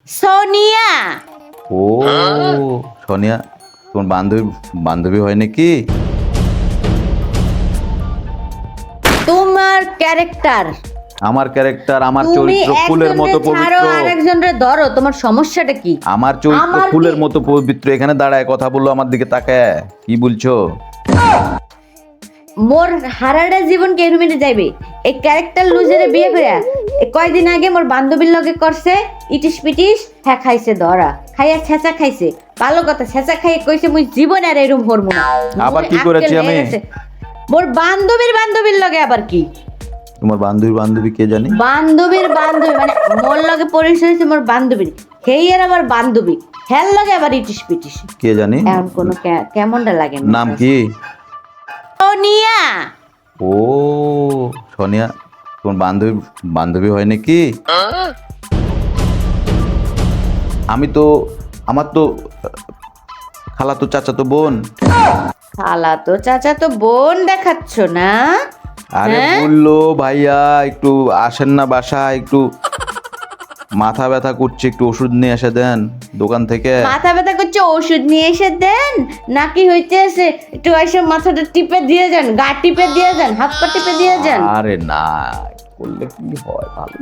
সোনিয়া। ও সোনিয়া, তোমার বান্ধবী হয় নাকি? তোমার ক্যারেক্টার, আমার ক্যারেক্টার, আমার তুমি চরিত্র ফুলের মতো একজনকে ছাড়ো পবিত্র। আরেকজনরে ধরো, তোমার সমস্যাটা কি? আমার চরিত্র আমার ফুলের কি- মতো পবিত্র, এখানে দাঁড়ায় কথা বললো, আমার দিকে তাকায় কি বলছো? মোর হারাটা জীবন কে এরুমেটে যাইবে? এই ক্যারেক্টার লুজারে বিয়ে করে কয়দিন আগে মোর বান্ধবীর লগে করছে ইটিস পিটিস, হ্যাঁ খাইছে ধরা, খাইয়া ছেঁচা খাইছে। ভালো কথা, ছেঁচা খাইয়ে কইছে মুই জীবন আর এরম হরমু না। আবার কি মোর করেছি আক্কেল হয়ে আমি? গেছে। মোর বান্ধবীর লগে আবার কি? তোমার বান্ধবী কে জানি? বান্ধবীর বান্ধবী মানে মোর লগে পরিচয় হয়েছে মোর বান্ধবীর, হেই এর আবার বান্ধবী, হেল লগে আবার ইটিস পিটিস। কে জানি? এখন কোনো কেমনটা লাগে না? নাম কি? সোনিয়া। ও সোনিয়া, তোমার বান্ধবী হয় নাকি? আমার তো খালাতো চাচাতো বোন। খালা তো চাচা তো বোন দেখাচ্ছ না? আরে হ্যাঁ? বললো ভাইয়া একটু আসেন না বাসায়, একটু মাথা ব্যথা করছে, একটু ওষুধ নিয়ে এসে দেন দোকান থেকে। মাথা ব্যথা করছে, ওষুধ নিয়ে এসে দেন? নাকি হইতেছে একটু এসে মাথাটা টিপে দিয়ে যান, গা টিপে দিয়ে যান, হাত পা টিপে দিয়ে যান? আরে না, করলে কি হয় ভালো।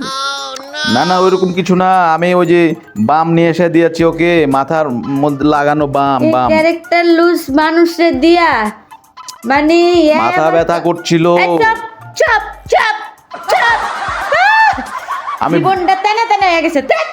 না না ওইরকম কিছু না, আমি ওই যে বাম নিয়ে এসে দিয়েছি ওকে, মাথার মধ্যে লাগানো বাম এই বাম। ক্যারেক্টার লুজ মানুষের দিয়া মানে মাথা ব্যথা করছিল। এই চুপ চুপ চুপ চুপ। আমি জীবনটা তেনা তেনা হয়ে গেছে, তেনা